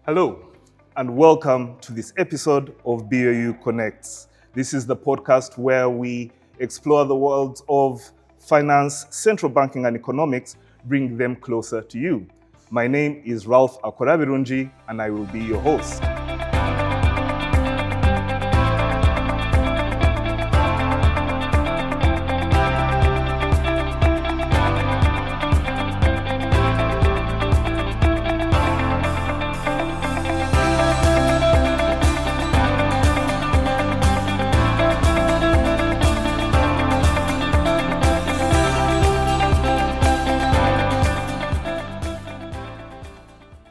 Hello, and welcome to this episode of BOU Connects. This is the podcast where we explore the worlds of finance, central banking, and economics, bring them closer to you. My name is Ralph Akorabirunji, and I will be your host.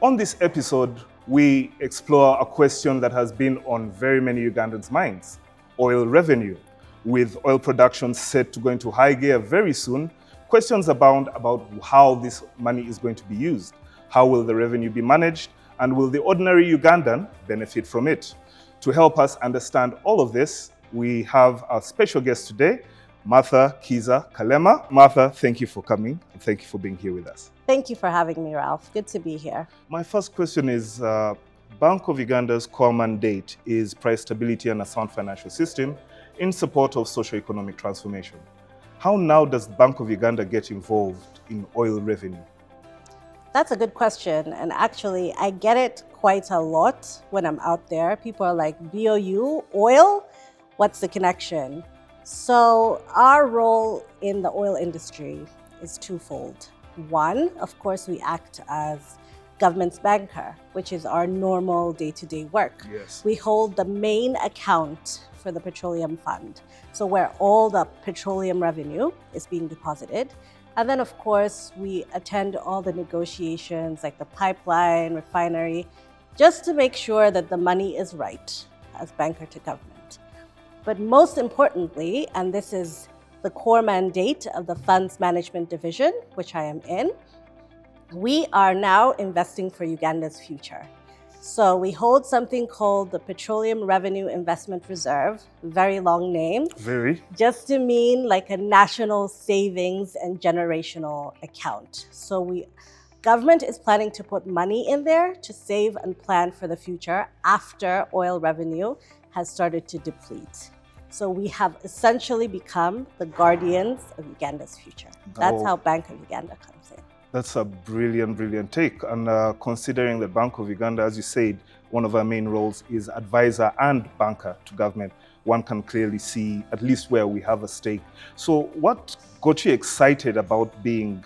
On this episode, we explore a question that has been on very many Ugandans' minds: oil revenue. With oil production set to go into high gear very soon, questions abound about how this money is going to be used. How will the revenue be managed? And will the ordinary Ugandan benefit from it? To help us understand all of this, we have our special guest today, Martha Kiiza Kalema. Martha, thank you for coming, and thank you for being here with us. Thank you for having me, Ralph. Good to be here. My first question is, Bank of Uganda's core mandate is price stability and a sound financial system in support of socio-economic transformation. How now does Bank of Uganda get involved in oil revenue? That's a good question. And actually, I get it quite a lot when I'm out there. People are like, BOU, oil? What's the connection? So our role in the oil industry is twofold. One, of course, we act as government's banker, which is our normal day-to-day work. Yes. We hold the main account for the Petroleum Fund, so where all the petroleum revenue is being deposited. And then, of course, we attend all the negotiations like the pipeline, refinery, just to make sure that the money is right as banker to government. But most importantly, and this is the core mandate of the Funds Management Division, which I am in, we are now investing for Uganda's future. So we hold something called the Petroleum Revenue Investment Reserve, very long name. Very. Just to mean like a national savings and generational account. So government is planning to put money in there to save and plan for the future after oil revenue has started to deplete. So we have essentially become the guardians of Uganda's future. That's how Bank of Uganda comes in. That's a brilliant take. And considering the Bank of Uganda, as you said, one of our main roles is advisor and banker to government, one can clearly see at least where we have a stake. So what got you excited about being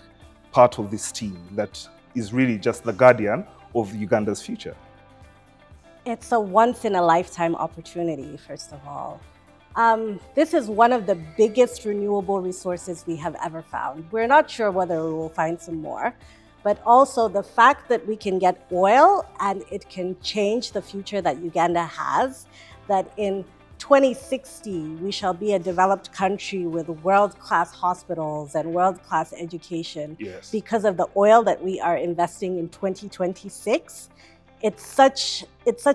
part of this team that is really just the guardian of Uganda's future? It's a once-in-a-lifetime opportunity, first of all. This is one of the biggest renewable resources we have ever found. We're not sure whether we will find some more, but also the fact that we can get oil and it can change the future that Uganda has, that in 2060, we shall be a developed country with world-class hospitals and world-class education. Yes. Because of the oil that we are investing in 2026. It's such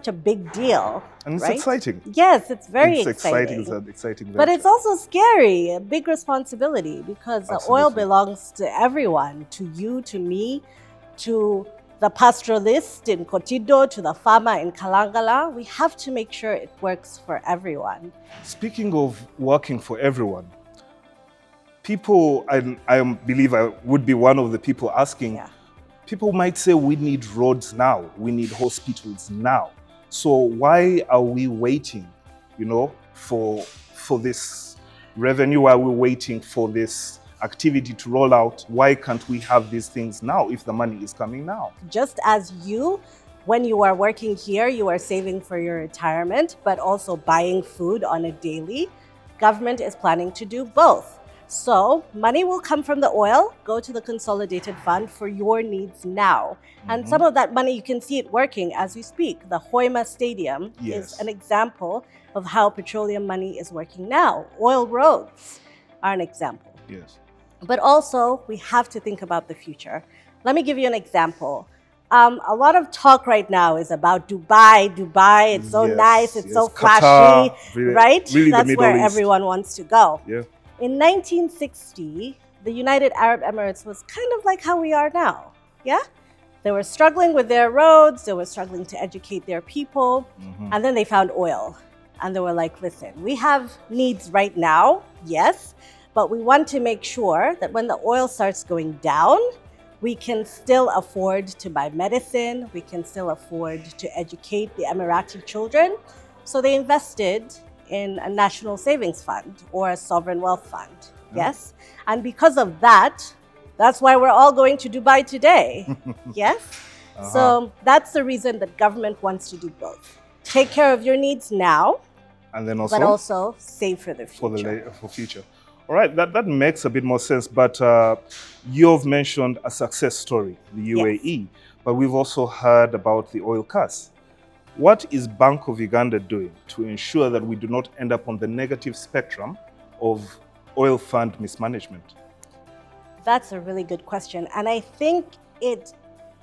a big deal. And it's right? exciting. Yes, it's very exciting. It's an exciting venture. But it's also scary, a big responsibility, because the oil belongs to everyone, to you, to me, to the pastoralist in Kotido, to the farmer in Kalangala. We have to make sure it works for everyone. Speaking of working for everyone, people, I believe I would be one of the people asking, people might say we need roads now, we need hospitals now. So why are we waiting, for this revenue? Why are we waiting for this activity to roll out? Why can't we have these things now if the money is coming now? Just as when you are working here, you are saving for your retirement, but also buying food on a daily, government is planning to do both. So money will come from the oil, go to the consolidated fund for your needs now. And some of that money, you can see it working as we speak. The Hoima Stadium is an example of how petroleum money is working now. Oil roads are an example. Yes. But also, we have to think about the future. Let me give you an example. A lot of talk right now is about Dubai. It's so nice, it's so flashy, Qatar, right? Really That's where everyone wants to go. Yeah. In 1960, the United Arab Emirates was kind of like how we are now, yeah? They were struggling with their roads, they were struggling to educate their people, and then they found oil. And they were like, listen, we have needs right now, yes, but we want to make sure that when the oil starts going down, we can still afford to buy medicine, we can still afford to educate the Emirati children. So they invested in a national savings fund or a sovereign wealth fund, yes? And because of that, that's why we're all going to Dubai today, yes? So that's the reason that government wants to do both. Take care of your needs now, and then also, but also save for the future. For future. All right, that makes a bit more sense. But you've mentioned a success story, the UAE, but we've also heard about the oil curse. What is Bank of Uganda doing to ensure that we do not end up on the negative spectrum of oil fund mismanagement? That's a really good question. And I think it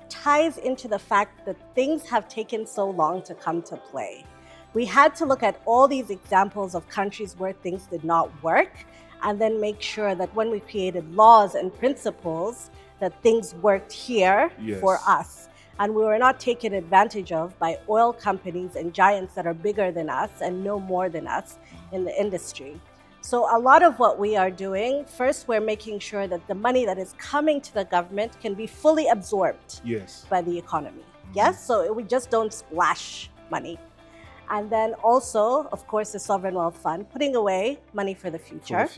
ties into the fact that things have taken so long to come to play. We had to look at all these examples of countries where things did not work and then make sure that when we created laws and principles, that things worked here for us. And we were not taken advantage of by oil companies and giants that are bigger than us and know more than us in the industry. So a lot of what we are doing, first, we're making sure that the money that is coming to the government can be fully absorbed by the economy. Yes, so we just don't splash money. And then also, of course, the Sovereign Wealth Fund, putting away money for the future.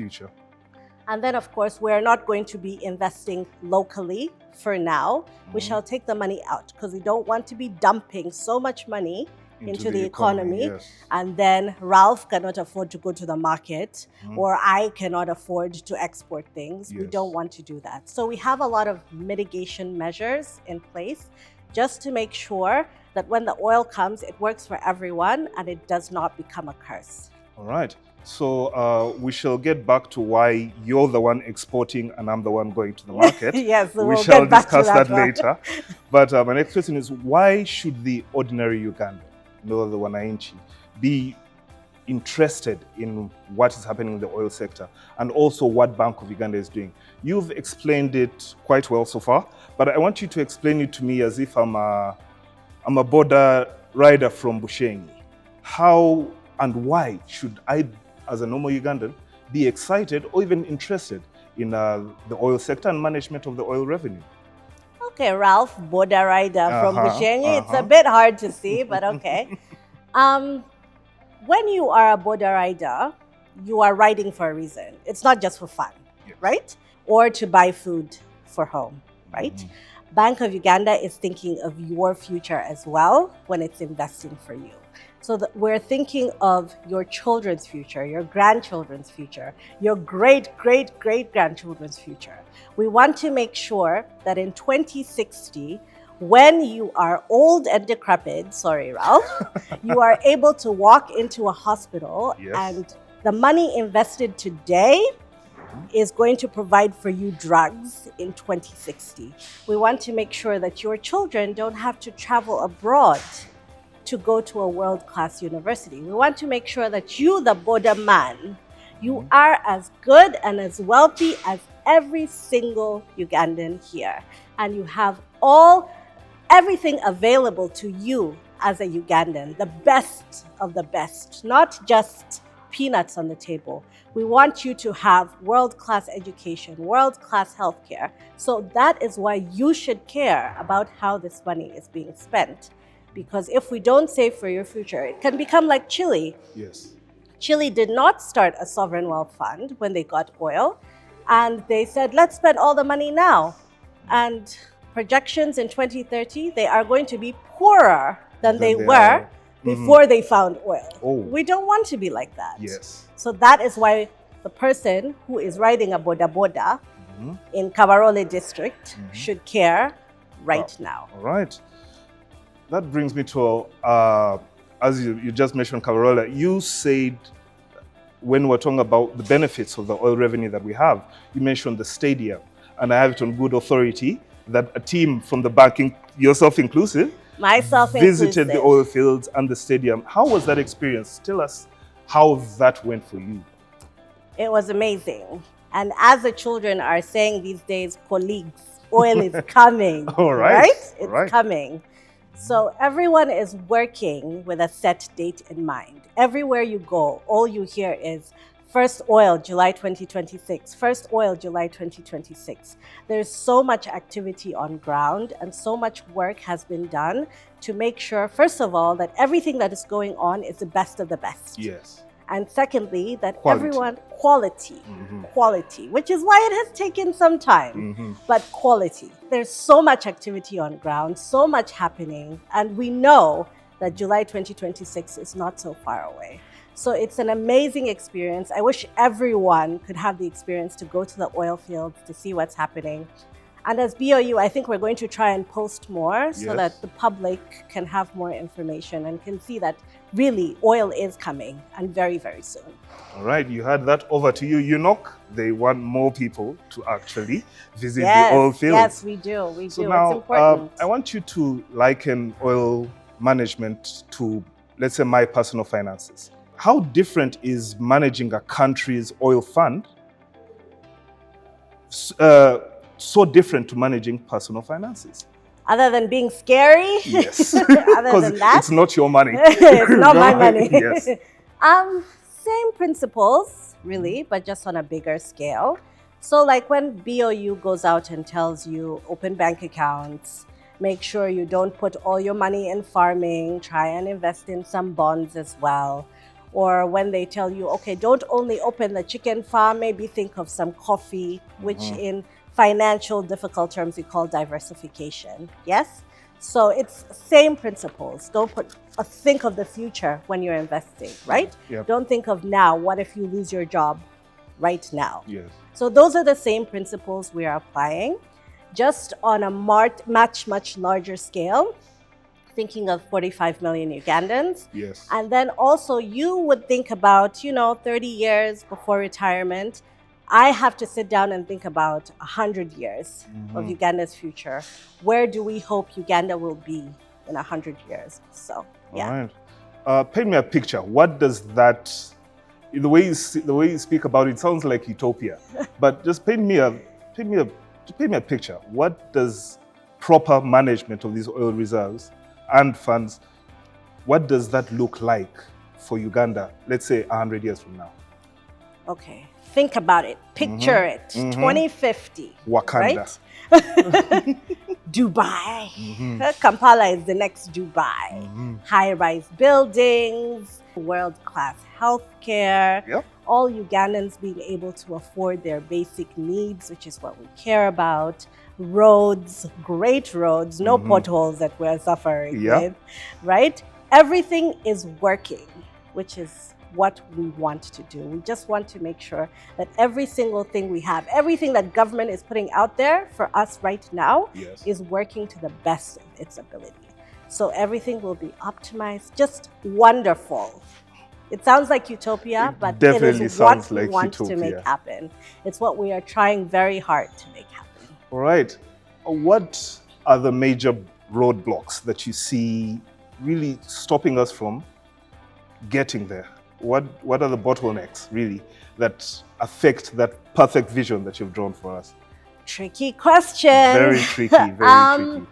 And then, of course, we're not going to be investing locally for now. We shall take the money out because we don't want to be dumping so much money into the economy. And then Ralph cannot afford to go to the market or I cannot afford to export things. We don't want to do that. So we have a lot of mitigation measures in place just to make sure that when the oil comes, it works for everyone and it does not become a curse. All right. So we shall get back to why you're the one exporting and I'm the one going to the market. Yes, we shall discuss that later. But my next question is, why should the ordinary Ugandan, the wananchi, be interested in what is happening in the oil sector and also what Bank of Uganda is doing? You've explained it quite well so far, but I want you to explain it to me as if I'm a border rider from Bushenyi. How and why should I, as a normal Ugandan, be excited or even interested in the oil sector and management of the oil revenue? Okay, Ralph, border rider from Bushenyi. It's a bit hard to see, but okay. When you are a border rider, you are riding for a reason. It's not just for fun, right? Or to buy food for home, right? Bank of Uganda is thinking of your future as well when it's investing for you. So we're thinking of your children's future, your grandchildren's future, your great-great-great-grandchildren's future. We want to make sure that in 2060, when you are old and decrepit, sorry, Ralph, you are able to walk into a hospital and the money invested today is going to provide for you drugs in 2060. We want to make sure that your children don't have to travel abroad to go to a world-class university. We want to make sure that you, the border man, you are as good and as wealthy as every single Ugandan here. And you have everything available to you as a Ugandan, the best of the best, not just peanuts on the table. We want you to have world-class education, world-class healthcare. So that is why you should care about how this money is being spent. Because if we don't save for your future, it can become like Chile. Chile did not start a sovereign wealth fund when they got oil. And they said, let's spend all the money now. And projections in 2030, they are going to be poorer than they were before they found oil. We don't want to be like that. So that is why the person who is riding a boda boda in Kabarole district should care right now. All right. That brings me to, as you just mentioned, Kabarole, you said when we're talking about the benefits of the oil revenue that we have, you mentioned the stadium. And I have it on good authority that a team from the banking, yourself inclusive, visited the oil fields and the stadium. How was that experience? Tell us how that went for you. It was amazing. And as the children are saying these days, colleagues, oil is coming. All right. Right? All It's right. coming. So everyone is working with a set date in mind. Everywhere you go, all you hear is first oil, July 2026, first oil, July 2026. There's so much activity on ground and so much work has been done to make sure, first of all, that everything that is going on is the best of the best. Yes. And secondly, that Quality. everyone, quality, which is why it has taken some time, but quality. There's so much activity on ground, so much happening, and we know that July 2026 is not so far away. So it's an amazing experience. I wish everyone could have the experience to go to the oil fields to see what's happening. And as BOU, I think we're going to try and post more so Yes. that the public can have more information and can see that really oil is coming and very, very soon. All right, you had that. Over to you, Enoch. They want more people to actually visit Yes, the oil fields. yes, we do. We So do. now, It's important. I want you to liken oil management to, let's say, my personal finances. How different is managing a country's oil fund so different to managing personal finances? Other than being scary, Yes, other because than that, it's not your money. it's not my money. Yes. Same principles, really, but just on a bigger scale. So like when BOU goes out and tells you open bank accounts, make sure you don't put all your money in farming, try and invest in some bonds as well. Or when they tell you, okay, don't only open the chicken farm, maybe think of some coffee, which in financial difficult terms we call diversification. Yes? So it's same principles. Think of the future when you're investing, right? Yep. Don't think of now, what if you lose your job right now? Yes. So those are the same principles we are applying, just on a much larger scale, thinking of 45 million Ugandans. Yes. And then also you would think about, 30 years before retirement. I have to sit down and think about 100 years of Uganda's future. Where do we hope Uganda will be in 100 years? So, yeah. All right. Paint me a picture. What does that, the way you speak about it sounds like utopia, but just paint me a picture. What does proper management of these oil reserves and funds, what does that look like for Uganda, let's say 100 years from now? Okay, think about it. Picture it. 2050. Wakanda. Right? Dubai. Kampala is the next Dubai. High-rise buildings, world-class healthcare. Yep. All Ugandans being able to afford their basic needs, which is what we care about. Roads, great roads, no potholes that we're suffering with, right? Everything is working, which is what we want to do. We just want to make sure that every single thing we have, everything that government is putting out there for us right now is working to the best of its ability. So everything will be optimized, just wonderful. It sounds like utopia, but it is what we want to make happen. It's what we are trying very hard to make happen. All right. What are the major roadblocks that you see really stopping us from getting there? What are the bottlenecks really that affect that perfect vision that you've drawn for us? Tricky question. Very tricky, very tricky.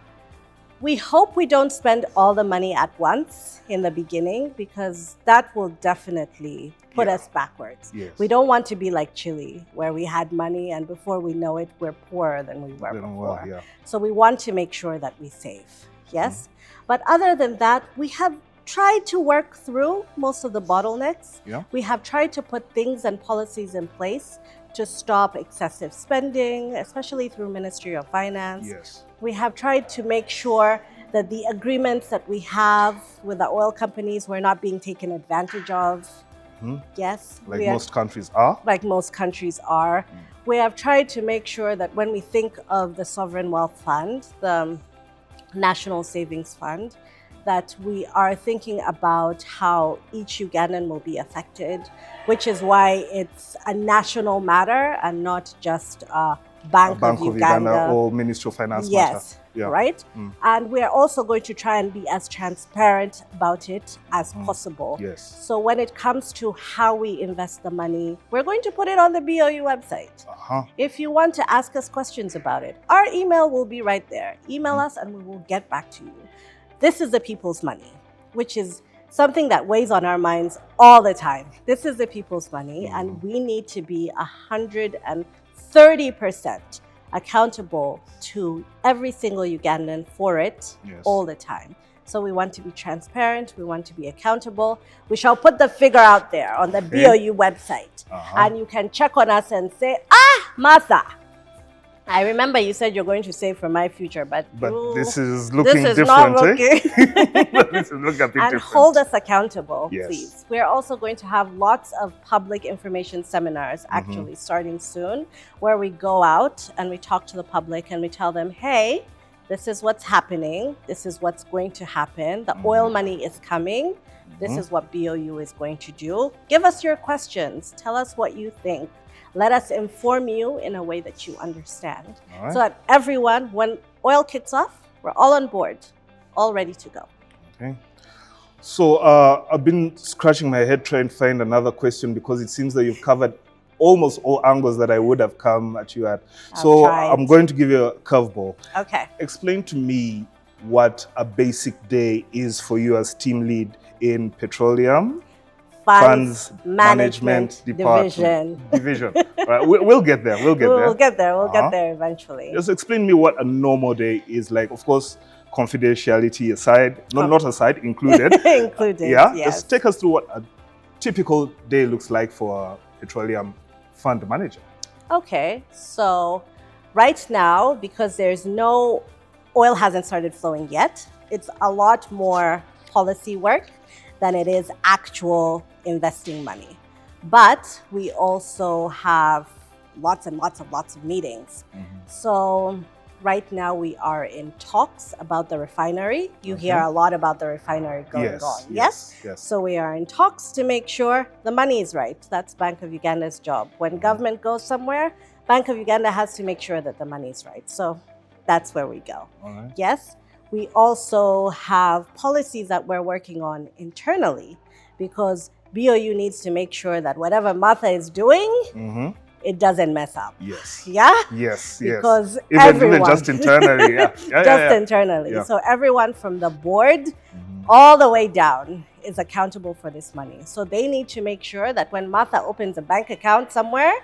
We hope we don't spend all the money at once in the beginning, because that will definitely put us backwards. Yes. We don't want to be like Chile, where we had money and before we know it, we're poorer than we were before. So we want to make sure that we save, yes? But other than that, we have tried to work through most of the bottlenecks. We have tried to put things and policies in place to stop excessive spending, especially through Ministry of Finance. We have tried to make sure that the agreements that we have with the oil companies were not being taken advantage of. Yes. Like most countries are. Like most countries are. We have tried to make sure that when we think of the Sovereign Wealth Fund, the National Savings Fund, that we are thinking about how each Ugandan will be affected, which is why it's a national matter and not just a Bank of Uganda or Ministry of Finance matter. matter. Yeah. right? And we're also going to try and be as transparent about it as possible. Yes. So when it comes to how we invest the money, we're going to put it on the BOU website. If you want to ask us questions about it, our email will be right there. Email us and we will get back to you. This is the people's money, which is something that weighs on our minds all the time. This is the people's money, and we need to be 130% accountable to every single Ugandan for it all the time. So we want to be transparent, we want to be accountable. We shall put the figure out there on the BOU website. And you can check on us and say, Martha, I remember you said you're going to save for my future, but this is looking different. Not looking. This is looking a bit and different. Hold us accountable, please. We're also going to have lots of public information seminars, actually, starting soon, where we go out and we talk to the public and we tell them, hey, this is what's happening. This is what's going to happen. The oil money is coming. This is what BOU is going to do. Give us your questions. Tell us what you think. Let us inform you in a way that you understand. So that everyone, when oil kicks off, we're all on board, all ready to go. Okay. So I've been scratching my head trying to find another question because it seems that you've covered almost all angles that I would have come at you at. So I'm going to give you a curveball. Okay. Explain to me what a basic day is for you as team lead in Petroleum Funds Management Division. Right, we'll get there. We'll get there. We'll get there eventually. Just explain to me what a normal day is like. Of course, confidentiality aside, not aside, included. Included, yeah. Yes. Just take us through what a typical day looks like for a petroleum fund manager. Okay, so right now, because there's no oil hasn't started flowing yet, it's a lot more policy work than it is actual investing money. But we also have lots and lots of meetings. So right now we are in talks about the refinery. You hear a lot about the refinery going on. Yes. So we are in talks to make sure the money is right. That's Bank of Uganda's job. When government goes somewhere, Bank of Uganda has to make sure that the money is right. So that's where we go. Yes. We also have policies that we're working on internally because BOU needs to make sure that whatever Martha is doing, it doesn't mess up. Yes. Because even just internally, internally. So everyone from the board all the way down is accountable for this money. So they need to make sure that when Martha opens a bank account somewhere,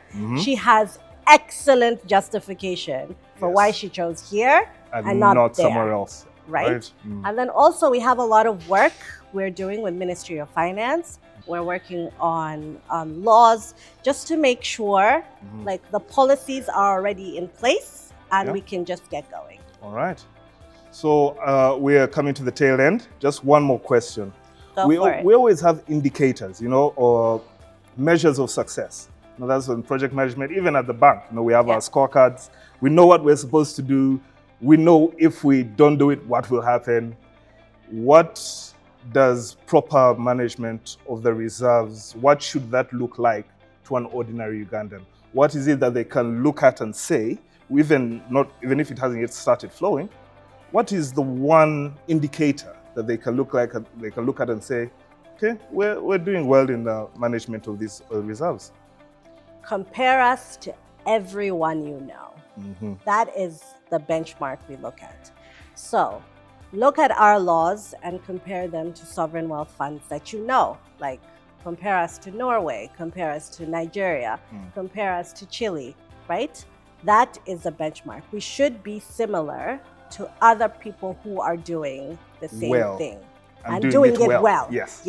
she has excellent justification for why she chose here and not there. Somewhere else. Right? And then also we have a lot of work we're doing with Ministry of Finance. We're working on laws just to make sure like the policies are already in place and we can just get going. All right. So we are coming to the tail end. Just one more question. We always have indicators, or measures of success. That's in project management, even at the bank. We have our scorecards. We know what we're supposed to do. We know if we don't do it, what will happen. What does proper management of the reserves, what should that look like to an ordinary Ugandan? What is it that they can look at and say, even if it hasn't yet started flowing, what is the one indicator that they can look at and say, okay, we're doing well in the management of these oil reserves? Compare us to everyone you know. That is the benchmark we look at. So look at our laws and compare them to sovereign wealth funds that you know, like compare us to Norway, compare us to Nigeria, compare us to Chile, right? That is the benchmark. We should be similar to other people who are doing the same thing and doing it well. Yes,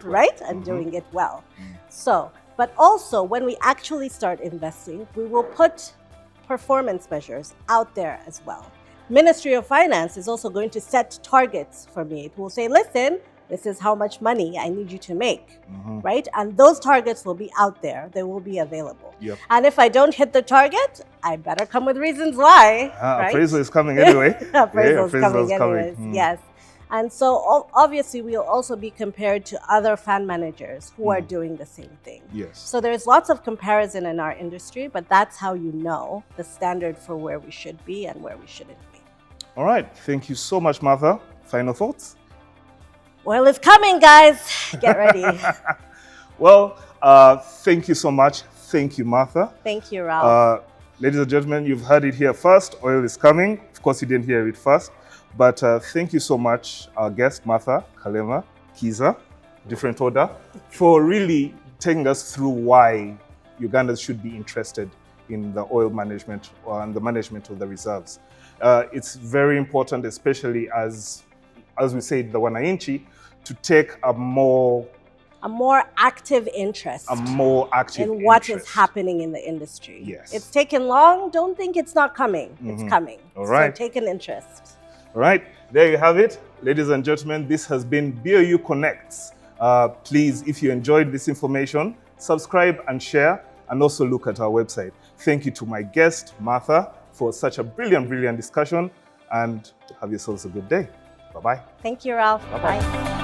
right? And doing it well. So, but also when we actually start investing, we will put performance measures out there as well. Ministry of Finance is also going to set targets for me. It will say, listen, this is how much money I need you to make, right? And those targets will be out there. They will be available. And if I don't hit the target, I better come with reasons why. Right? Appraisal is coming anyway. Appraisal is coming anyways, yes. And so obviously we'll also be compared to other fund managers who are doing the same thing. So there's lots of comparison in our industry, but that's how you know the standard for where we should be and where we shouldn't be. All right. Thank you so much, Martha. Final thoughts? Oil is coming, guys. Get ready. Well, thank you so much. Thank you, Martha. Thank you, Ralph. Ladies and gentlemen, you've heard it here first. Oil is coming. Of course, you didn't hear it first. But thank you so much, our guest, Martha Kiiza, different order, for really taking us through why Ugandans should be interested in the oil management and the management of the reserves. It's very important, especially as we said, the wananchi, to take a more active interest in what is happening in the industry. Yes. It's taken long. Don't think it's not coming. It's coming. All right. So take an interest. All right. There you have it. Ladies and gentlemen, this has been BOU Connects. Please, if you enjoyed this information, subscribe and share, and also look at our website. Thank you to my guest, Martha, for such a brilliant discussion, and have yourselves a good day. Bye-bye. Thank you, Ralph. Bye-bye. Bye.